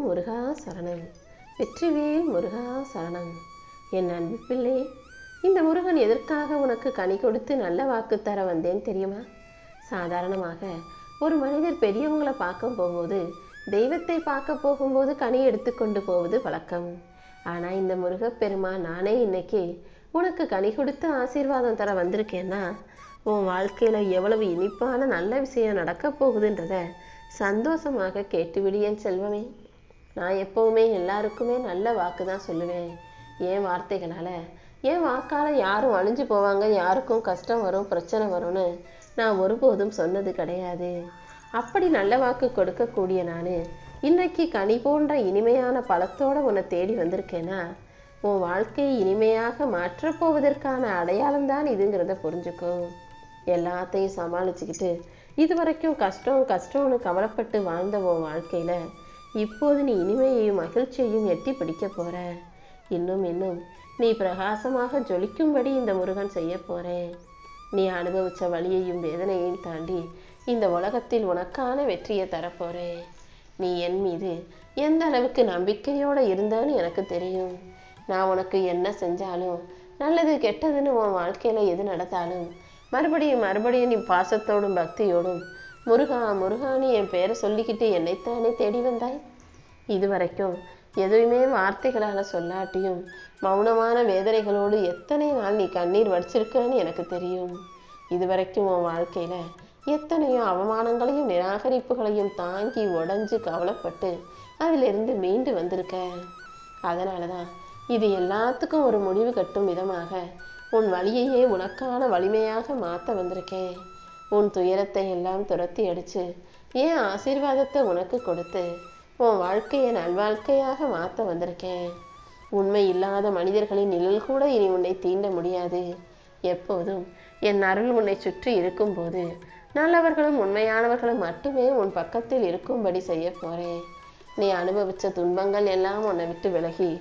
ஓம் முருகா சரணம். வெற்றிவேல் முருகா சரணம். என் அன்பு பிள்ளை, இந்த முருகன் எதற்காக உனக்கு கனி கொடுத்து நல்ல வாக்கு தர வந்தேன் தெரியுமா? சாதாரணமாக ஒரு மனிதர் பெரியவங்களை பார்க்க போகும்போது, தெய்வத்தை பார்க்க போகும்போது கனி எடுத்துக்கொண்டு போவது வழக்கம். ஆனால் இந்த முருகப்பெருமான் நானே இன்னைக்கு உனக்கு கனி கொடுத்து ஆசீர்வாதம் தர வந்திருக்கேன்னா, உன் வாழ்க்கையில் எவ்வளவு இனிப்பான நல்ல விஷயம் நடக்க போகுதுன்றத சந்தோஷமாக கேட்டுவிடு என் செல்வமே. நான் எப்போவுமே எல்லாருக்குமே நல்ல வாக்கு தான் சொல்லுவேன். என் வார்த்தைகளால், என் வாக்கால் யாரும் அழிஞ்சு போவாங்க, யாருக்கும் கஷ்டம் வரும், பிரச்சனை வரும்னு நான் ஒருபோதும் சொன்னது கிடையாது. அப்படி நல்ல வாக்கு கொடுக்கக்கூடிய நான் இன்னைக்கு கனி போன்ற இனிமையான பழத்தோடு உன்னை தேடி வந்திருக்கேன்னா, உன் வாழ்க்கையை இனிமையாக மாற்றப்போவதற்கான அடையாளம்தான் இதுங்கிறத புரிஞ்சுக்கோ. எல்லாத்தையும் சமாளிச்சுக்கிட்டு இதுவரைக்கும் கஷ்டம்னு கவலைப்பட்டு வாழ்ந்த உன் வாழ்க்கையில் இப்போது நீ இனிமையையும் மகிழ்ச்சியையும் எட்டி பிடிக்க போற. இன்னும் நீ பிரகாசமாக ஜொலிக்கும்படி இந்த முருகன் செய்ய போறேன். நீ அனுபவிச்ச வலியையும் வேதனையையும் தாண்டி இந்த உலகத்தில் உனக்கான வெற்றியை தரப்போறேன். நீ என் மீது எந்த அளவுக்கு நம்பிக்கையோடு இருந்தான்னு எனக்கு தெரியும். நான் உனக்கு என்ன செஞ்சாலும், நல்லது கெட்டதுன்னு உன் வாழ்க்கையில் எது நடந்தாலும் மறுபடியும் நீ பாசத்தோடும் பக்தியோடும் முருகான்னு என் பேரை சொல்லிக்கிட்டு என்னைத்தானே தேடி வந்தாய். இதுவரைக்கும் எதுவுமே வார்த்தைகளால் சொல்லாட்டியும் மௌனமான வேதனைகளோடு எத்தனை நாள் நீ கண்ணீர் வடிச்சிருக்கன்னு எனக்கு தெரியும். இதுவரைக்கும் உன் வாழ்க்கையில் எத்தனையோ அவமானங்களையும் நிராகரிப்புகளையும் தாங்கி உடஞ்சு கவலைப்பட்டு அதிலிருந்து மீண்டு வந்திருக்க. அதனால தான் இது எல்லாத்துக்கும் ஒரு முடிவு கட்டும் விதமாக உன் வலியையே உனக்கான வலிமையாக மாற்ற வந்திருக்கேன். உன் துயரத்தை எல்லாம் துரத்தி அடித்து ஏன் ஆசீர்வாதத்தை உனக்கு கொடுத்து உன் வாழ்க்கையை நல்வாழ்க்கையாக மாற்ற வந்திருக்கேன். உண்மை இல்லாத மனிதர்களின் நிழல் கூட இனி உன்னை தீண்ட முடியாது. எப்போதும் என் அருள் உன்னை சுற்றி இருக்கும்போது நல்லவர்களும் உண்மையானவர்களும் மட்டுமே உன் பக்கத்தில் இருக்கும்படி செய்ய போறேன். நீ அனுபவித்த துன்பங்கள் எல்லாம் உன்னை விட்டு விலகி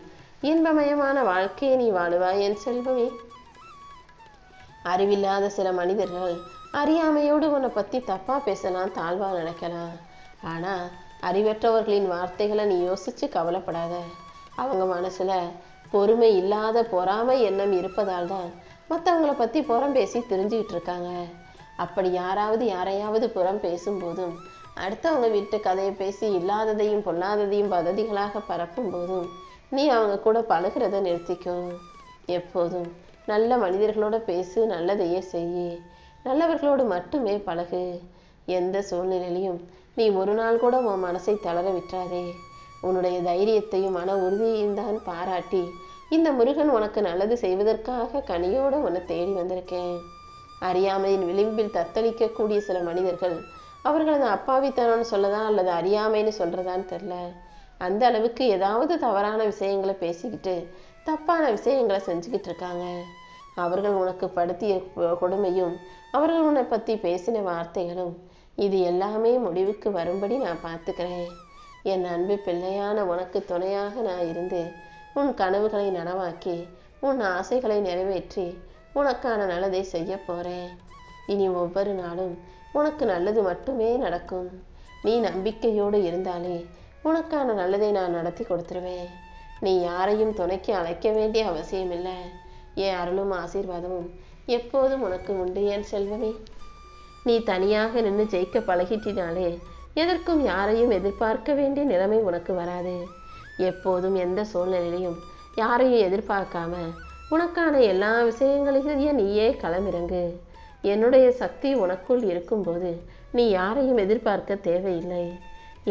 இன்பமயமான வாழ்க்கையை நீ வாழுவாய் என் செல்வமே. அறிவில்லாத சில மனிதர்கள் அறியாமையோடு உன்னை பற்றி தப்பாக பேசலாம், தாழ்வாக நினைக்கலாம். ஆனால் அறிவற்றவர்களின் வார்த்தைகளை நீ யோசித்து கவலைப்படாத. அவங்க மனசில் பொறுமை இல்லாத பொறாமை எண்ணம் இருப்பதால் தான் மற்றவங்களை பற்றி புறம் பேசி தெரிஞ்சுக்கிட்டு இருக்காங்க. அப்படி யாரையாவது புறம் பேசும்போதும், அடுத்தவங்க வீட்டு கதையை பேசி இல்லாததையும் பொல்லாததையும் பததிகளாக பரப்பும் போதும் நீ அவங்க கூட பழகிறத நிறுத்திக்கோ. எப்போதும் நல்ல மனிதர்களோட பேசு, நல்லதையே செய்யி, நல்லவர்களோடு மட்டுமே பழகு. எந்த சூழ்நிலையிலையும் நீ ஒரு நாள் கூட உன் மனசை தளர விட்டாதே. உன்னுடைய தைரியத்தையும் மன உறுதியையும் தான் பாராட்டி இந்த முருகன் உனக்கு நல்லது செய்வதற்காக கனியோடு உன்னை தேடி வந்திருக்கேன். அறியாமையின் விளிம்பில் தத்தளிக்கக்கூடிய சில மனிதர்கள் அவர்களது அப்பாவித்தனம்னு சொல்லதான் அல்லது அறியாமைன்னு சொல்றதான்னு தெரில, அந்த அளவுக்கு ஏதாவது தவறான விஷயங்களை பேசிக்கிட்டு தப்பான விஷயங்களை செஞ்சுக்கிட்டு இருக்காங்க. அவர்கள் உனக்கு படுத்திய கொடுமையும் அவர்கள் உன்னை பற்றி பேசின வார்த்தைகளும் இது எல்லாமே முடிவுக்கு வரும்படி நான் பார்த்துக்கிறேன். என் அன்பு பிள்ளையான உனக்கு துணையாக நான் இருந்து உன் கனவுகளை நனவாக்கி உன் ஆசைகளை நிறைவேற்றி உனக்கான நல்லதை செய்ய போகிறேன். இனி ஒவ்வொரு நாளும் உனக்கு நல்லது மட்டுமே நடக்கும். நீ நம்பிக்கையோடு இருந்தாலே உனக்கான நல்லதை நான் நடத்தி கொடுத்துருவேன். நீ யாரையும் துணைக்கு அழைக்க வேண்டிய அவசியம் இல்லை. என் அருளும் ஆசீர்வாதமும் எப்போதும் உனக்கு உண்டு என் செல்வமே. நீ தனியாக நின்று ஜெயிக்க பழகிட்டினாலே எதற்கும் யாரையும் எதிர்பார்க்க வேண்டிய நிலைமை உனக்கு வராது. எப்போதும் எந்த சூழ்நிலையிலையும் யாரையும் எதிர்பார்க்காம உனக்கான எல்லா விஷயங்களையும் நீயே களமிறங்கு. என்னுடைய சக்தி உனக்குள் இருக்கும்போது நீ யாரையும் எதிர்பார்க்க தேவையில்லை.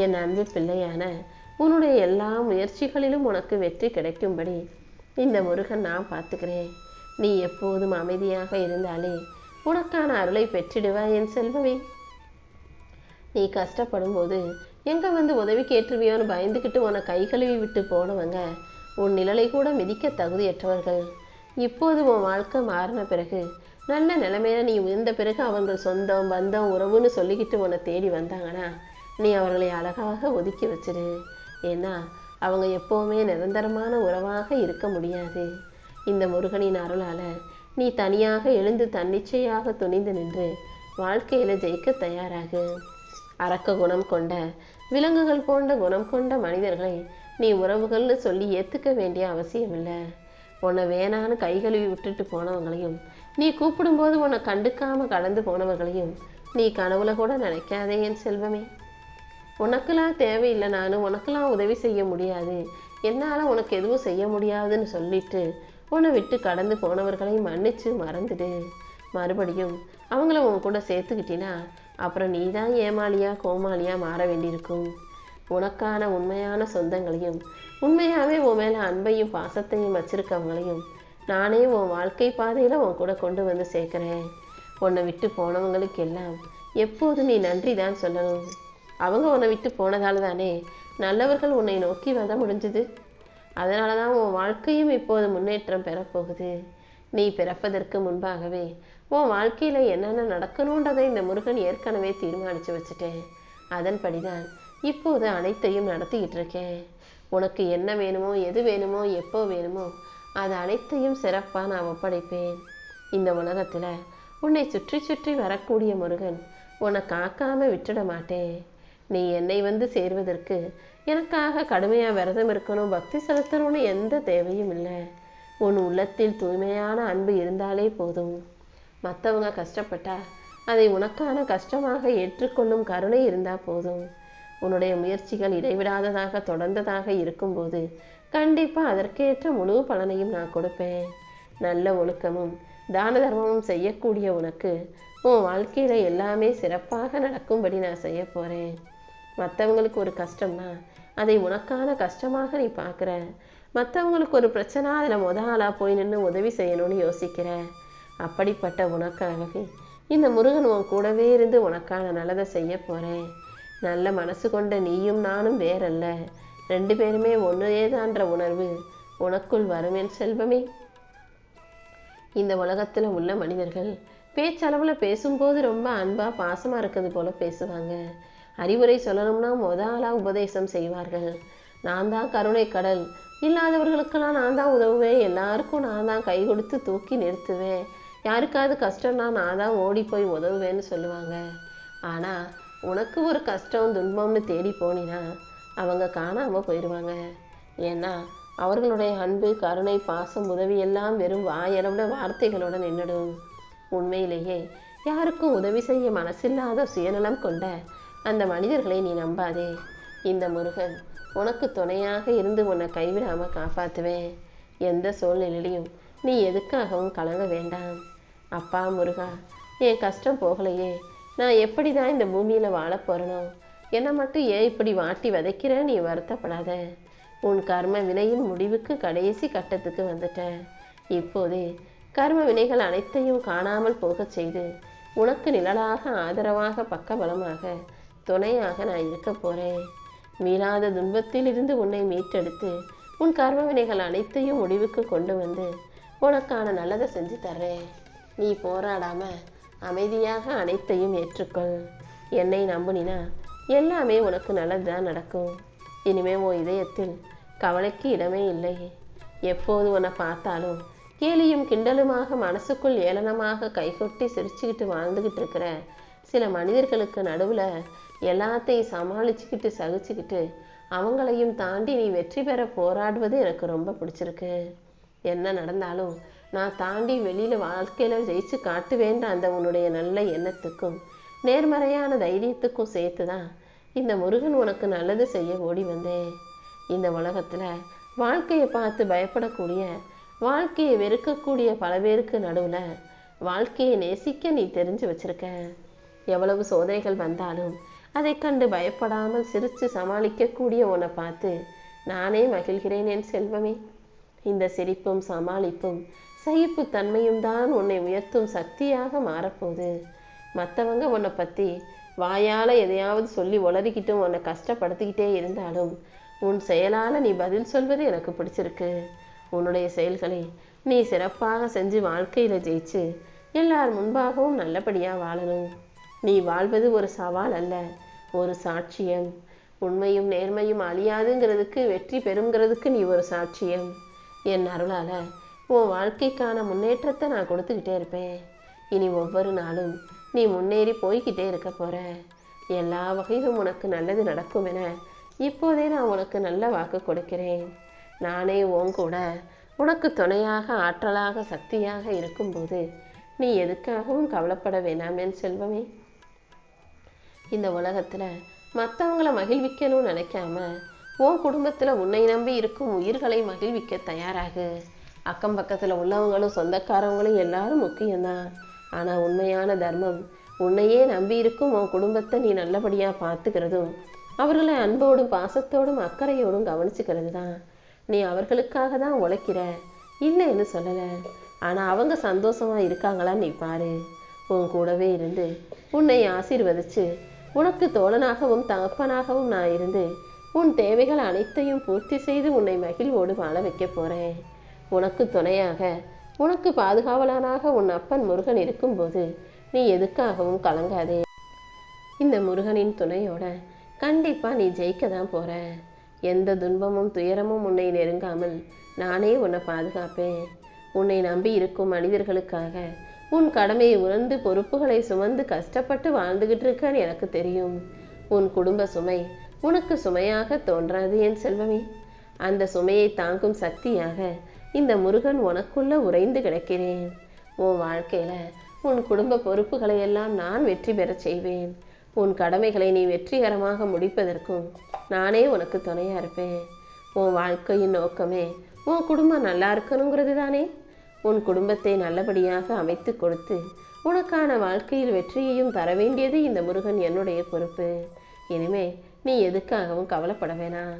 என் அன்பு பிள்ளையான உன்னுடைய எல்லா முயற்சிகளிலும் உனக்கு வெற்றி கிடைக்கும்படி இந்த முருகன் நான் பார்த்துக்கிறேன். நீ எப்போதும் அமைதியாக இருந்தாலே உனக்கான அருளை பெற்றிடுவாய் என் செல்வமே. நீ கஷ்டப்படும் போது எங்கே வந்து உதவி கேட்டுருவியோன்னு பயந்துக்கிட்டு உன்னை கை கழுவி விட்டு போனவங்க உன் நிழலை கூட மிதிக்க தகுதியற்றவர்கள். இப்போது உன் வாழ்க்கை மாறின பிறகு, நல்ல நிலைமையில நீ உயர்ந்த பிறகு அவங்கள் சொந்தம் பந்தம் உறவுன்னு சொல்லிக்கிட்டு உன்னை தேடி வந்தாங்கன்னா நீ அவர்களை அழகாக ஒதுக்கி வச்சிரு. ஏன்னா அவங்க எப்போவுமே நிரந்தரமான உறவாக இருக்க முடியாது. இந்த முருகனின் அருளால் நீ தனியாக எழுந்து தன்னிச்சையாக துணிந்து நின்று வாழ்க்கையில் ஜெயிக்க தயாராகு. அரக்க குணம் கொண்ட விலங்குகள் போன்ற குணம் கொண்ட மனிதர்களை நீ உறவுகள்னு சொல்லி ஏற்றுக்க வேண்டிய அவசியம் இல்லை. உன்னை வேணான்னு கை கழுவி விட்டுட்டு போனவங்களையும், நீ கூப்பிடும்போது உன்னை கண்டுக்காம கடந்து போனவர்களையும் நீ கனவுல கூட நினைக்காதே என் செல்வமே. உனக்கெல்லாம் தேவையில்லை, நான் உனக்கெல்லாம் உதவி செய்ய முடியாது, என்னால் உனக்கு எதுவும் செய்ய முடியாதுன்னு சொல்லிட்டு உன்னை விட்டு கடந்து போனவர்களையும் மன்னிச்சு மறந்துடு. மறுபடியும் அவங்கள உன் கூட சேர்த்துக்கிட்டினா அப்புறம் நீ தான் ஏமாளியா கோமாளியா மாற வேண்டியிருக்கும். உனக்கான உண்மையான சொந்தங்களையும் உண்மையாகவே உன் மேலே அன்பையும் பாசத்தையும் வச்சிருக்கவங்களையும் நானே உன் வாழ்க்கை பாதையில் உன் கூட கொண்டு வந்து சேர்க்குறேன். உன்னை விட்டு போனவங்களுக்கு எல்லாம் எப்போது நீ நன்றி தான் சொல்லணும். அவங்க உன்னை விட்டு போனதால தானே நல்லவர்கள் உன்னை நோக்கி வர முடிஞ்சுது. அதனால தான் உன் வாழ்க்கையும் இப்போது முன்னேற்றம் பெறப்போகுது. நீ பிறப்பதற்கு முன்பாகவே உன் வாழ்க்கையில் என்னென்ன நடக்கணுன்றதை இந்த முருகன் ஏற்கனவே தீர்மானித்து வச்சுட்டேன். அதன்படிதான் இப்போது அனைத்தையும் நடத்திக்கிட்டு இருக்கேன். உனக்கு என்ன வேணுமோ, எது வேணுமோ, எப்போ வேணுமோ அது அனைத்தையும் சிறப்பாக நான் ஒப்படைப்பேன். இந்த உலகத்தில் உன்னை சுற்றி சுற்றி வரக்கூடிய முருகன் உன்னை காக்காமல் விட்டுட மாட்டேன். நீ என்னை வந்து சேர்வதற்கு எனக்காக கடுமையாக விரதம் இருக்கணும், பக்தி செலுத்தணும்னு எந்த தேவையும் இல்லை. உன் உள்ளத்தில் தூய்மையான அன்பு இருந்தாலே போதும். மற்றவங்க கஷ்டப்பட்டா அதை உனக்கான கஷ்டமாக ஏற்றுக்கொள்ளும் கருணை இருந்தால் போதும். உன்னுடைய முயற்சிகள் இடைவிடாததாக தொடர்ந்ததாக இருக்கும்போது கண்டிப்பாக அதற்கேற்ற முழு பலனையும் நான் கொடுப்பேன். நல்ல ஒழுக்கமும் தான தர்மமும் செய்யக்கூடிய உனக்கு உன் வாழ்க்கையில் எல்லாமே சிறப்பாக நடக்கும்படி நான் செய்ய போகிறேன். மற்றவங்களுக்கு ஒரு கஷ்டம்னா அதை உனக்கான கஷ்டமாக நீ பார்க்குற. மற்றவங்களுக்கு ஒரு பிரச்சனை அதில் ஆளாக போய் நின்று உதவி செய்யணும்னு யோசிக்கிற. அப்படிப்பட்ட உனக்காகவே இந்த முருகன் உன் கூடவே இருந்து உனக்கான நல்லதை செய்ய போகிறேன். நல்ல மனசு கொண்ட நீயும் நானும் வேறல்ல, 2 பேருமே ஒன்றுதான்ற உணர்வு உனக்குள் வருமேன் செல்வமே. இந்த உலகத்தில் உள்ள மனிதர்கள் பேச்சளவில் பேசும்போது ரொம்ப அன்பாக பாசமாக இருக்கிறது போல பேசுவாங்க. அறிவுரை சொல்லணும்னா ஆளாக உபதேசம் செய்வார்கள். நான் தான் கருணை கடல், இல்லாதவர்களுக்கெல்லாம் நான் தான் உதவுவேன், எல்லாருக்கும் நான் தான் கை கொடுத்து தூக்கி நிறுத்துவேன், யாருக்காவது கஷ்டம்னா நான் தான் ஓடி போய் உதவுவேன்னு சொல்லுவாங்க. ஆனால் உனக்கு ஒரு கஷ்டம் துன்பம்னு தேடி போனினா அவங்க காணாமல் போயிடுவாங்க. ஏன்னா அவர்களுடைய அன்பு கருணை பாசம் உதவி எல்லாம் வெறும் வாயளவில் வார்த்தைகளோட நின்றுடும். உண்மையிலேயே யாருக்கும் உதவி செய்ய மனசில்லாத சுயநலம் கொண்ட அந்த மனிதர்களை நீ நம்பாதே. இந்த முருகன் உனக்கு துணையாக இருந்து உன்னை கைவிடாமல் காப்பாற்றுவேன். எந்த சூழ்நிலையிலையும் நீ எதுக்காகவும் கலங்க வேண்டாம். அப்பா முருகா, என் கஷ்டம் போகலையே, நான் எப்படி தான் இந்த பூமியில் வாழ போகிறனோ, என்னை மட்டும் ஏன் இப்படி வாட்டி விதைக்கிற, நீ வருத்தப்படாத. உன் கர்ம வினையின் முடிவுக்கு கடைசி கட்டத்துக்கு வந்துட்ட. இப்போதே கர்ம வினைகள் அனைத்தையும் காணாமல் போகச் செய்து உனக்கு நிழலாக ஆதரவாக பக்கபலமாக துணையாக நான் இருக்க போகிறேன். மீளாத துன்பத்தில் இருந்து உன்னை மீட்டெடுத்து உன் கர்ம வினைகள் அனைத்தையும் முடிவுக்கு கொண்டு வந்து உனக்கான நல்லதை செஞ்சு தர்றேன். நீ போராடாம அமைதியாக அனைத்தையும் ஏற்றுக்கொள். என்னை நம்புனினா எல்லாமே உனக்கு நல்லதுதான் நடக்கும். இனிமே உன் இதயத்தில் கவலைக்கு இடமே இல்லை. எப்போது உன்னை பார்த்தாலும் கேலியும் கிண்டலுமாக மனசுக்குள் ஏளனமாக கைகொட்டி சிரிச்சுக்கிட்டு வாழ்ந்துக்கிட்டு இருக்கிற சில மனிதர்களுக்கு நடுவில் எல்லாத்தையும் சமாளிச்சுக்கிட்டு சகிச்சுக்கிட்டு அவங்களையும் தாண்டி நீ வெற்றி பெற போராடுவது எனக்கு ரொம்ப பிடிச்சிருக்கு. என்ன நடந்தாலும் நான் தாண்டி வெளியில் வாழ்க்கையில் ஜெயிச்சு காட்டுவேன்ற அந்த உன்னுடைய நல்ல எண்ணத்துக்கும் நேர்மறையான தைரியத்துக்கும் சேர்த்து தான் இந்த முருகன் உனக்கு நல்லது செய்ய ஓடி வந்தேன். இந்த உலகத்தில் வாழ்க்கையை பார்த்து பயப்படக்கூடிய, வாழ்க்கையை வெறுக்கக்கூடிய பல பேருக்கு நடுவில் வாழ்க்கையை நேசிக்க நீ தெரிஞ்சு வச்சிருக்க. எவ்வளவு சோதனைகள் வந்தாலும் அதை கண்டு பயப்படாமல் சிரித்து சமாளிக்கக்கூடிய உன்னை பார்த்து நானே மகிழ்கிறேன் என் செல்வமே. இந்த சிரிப்பும் சமாளிப்பும் சகிப்பு தன்மையும் தான் உன்னை உயர்த்தும் சக்தியாக மாறப்போகுது. மற்றவங்க உன்னை பற்றி வாயால் எதையாவது சொல்லி உளறிக்கிட்டும் உன்னை கஷ்டப்படுத்திக்கிட்டே இருந்தாலும் உன் செயலால் நீ பதில் சொல்வது எனக்கு பிடிச்சிருக்கு. உன்னுடைய செயல்களை நீ சிறப்பாக செஞ்சு வாழ்க்கையில் ஜெயிச்சு எல்லார் முன்பாகவும் நல்லபடியாக வாழணும். நீ வாழ்வது ஒரு சவால் அல்ல, ஒரு சாட்சியம். உண்மையும் நேர்மையும் அழியாதுங்கிறதுக்கு, வெற்றி பெறுங்கிறதுக்கு நீ ஒரு சாட்சியம். என் அருளால் உன் வாழ்க்கைக்கான முன்னேற்றத்தை நான் கொடுத்துக்கிட்டே இருப்பேன். இனி ஒவ்வொரு நாளும் நீ முன்னேறி போய்கிட்டே இருக்க போகிற. எல்லா வகையிலும் உனக்கு நல்லது நடக்கும் என இப்போதே நான் உனக்கு நல்ல வாக்கு கொடுக்கிறேன். நானே உன் கூட உனக்கு துணையாக, ஆற்றலாக, சக்தியாக இருக்கும்போது நீ எதுக்காகவும் கவலைப்பட வேணாம் என் செல்வமே. இந்த உலகத்தில் மற்றவங்களை மகிழ்விக்கணும்னு நினைக்காம உன் குடும்பத்தில் உன்னை நம்பி இருக்கும் உயிர்களை மகிழ்விக்க தயாராகு. அக்கம் பக்கத்தில் உள்ளவங்களும் சொந்தக்காரவங்களும் எல்லாரும் முக்கியம்தான். ஆனால் உண்மையான தர்மம் உன்னையே நம்பி இருக்கும் உன் குடும்பத்தை நீ நல்லபடியாக பார்த்துக்கிறதும் அவர்களை அன்போடும் பாசத்தோடும் அக்கறையோடும் கவனிச்சுக்கிறது தான். நீ அவர்களுக்காக தான் உழைக்கிற, இல்லைன்னு சொல்லலை. ஆனால் அவங்க சந்தோஷமாக இருக்காங்களான்னு நீ பாரு. உன் கூடவே இருந்து உன்னை ஆசீர்வதிச்சு உனக்கு தோழனாகவும் தகப்பனாகவும் நான் இருந்து உன் தேவைகள் அனைத்தையும் பூர்த்தி செய்து உன்னை மகிழ்வோடு வாழ வைக்க போகிறேன். உனக்கு துணையாக, உனக்கு பாதுகாவலனாக உன் அப்பன் முருகன் இருக்கும்போது நீ எதுக்காகவும் கலங்காதே. இந்த முருகனின் துணையோட கண்டிப்பாக நீ ஜெயிக்க தான் போகிற. எந்த துன்பமும் துயரமும் உன்னை நெருங்காமல் நானே உன்னை பாதுகாப்பேன். உன்னை நம்பி இருக்கும் மனிதர்களுக்காக உன் கடமையை உணர்ந்து பொறுப்புகளை சுமந்து கஷ்டப்பட்டு வாழ்ந்துகிட்டு இருக்கன்னு எனக்கு தெரியும். உன் குடும்ப சுமை உனக்கு சுமையாக தோன்றாது என் செல்வமே. அந்த சுமையை தாங்கும் சக்தியாக இந்த முருகன் உனக்குள்ள உறைந்து கிடக்கிறேன். உன் வாழ்க்கையில உன் குடும்ப பொறுப்புகளை எல்லாம் நான் வெற்றி பெற செய்வேன். உன் கடமைகளை நீ வெற்றிகரமாக முடிப்பதற்கும் நானே உனக்கு துணையா இருப்பேன். உன் வாழ்க்கையின் நோக்கமே உன் குடும்பம் நல்லா இருக்கணுங்கிறது தானே. உன் குடும்பத்தை நல்லபடியாக அமைத்து கொடுத்து உனக்கான வாழ்க்கையில் வெற்றியையும் தர வேண்டியது இந்த முருகன் என்னுடைய பொறுப்பு. இனிமே நீ எதுக்காகவும் கவலைப்பட வேணாம்.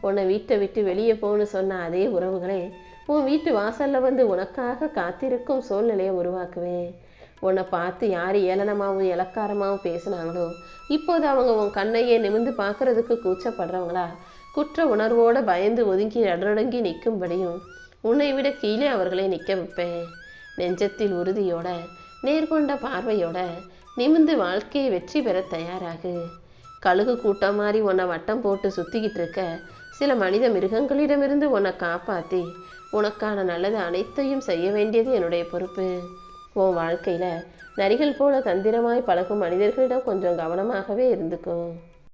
உன்னை வீட்டை விட்டு வெளியே போன்னு சொன்ன அதே உறவுகளே உன் வீட்டு வாசல்ல வந்து உனக்காக காத்திருக்கும் சூழ்நிலையை உருவாக்குவேன். உன்னை பார்த்து யார் ஏளனமாகவும் இலக்காரமாகவும் பேசினாங்களோ இப்போது அவங்க உன் கண்ணையே நிமிர்ந்து பார்க்கறதுக்கு கூச்சப்படுறவங்களா குற்ற உணர்வோடு பயந்து ஒதுங்கி நடுநடுங்கி நிற்கும்படியும் உன்னை விட கீழே அவர்களை நிற்க வைப்பேன். நெஞ்சத்தில் உறுதியோட, நேர்கொண்ட பார்வையோட நிமிர்ந்து வாழ்க்கையை வெற்றி பெற தயாராகு. கழுகு கூட்டம் மாதிரி உன்னை வட்டம் போட்டு சுற்றிக்கிட்டு இருக்க சில மனித மிருகங்களிடமிருந்து உன்னை காப்பாற்றி உனக்கான நல்லது அனைத்தையும் செய்ய வேண்டியது என்னுடைய பொறுப்பு. உன் வாழ்க்கையில் நரிகள் போல தந்திரமாய் பழகும் மனிதர்களிடம் கொஞ்சம் கவனமாகவே இருந்துக்கும்.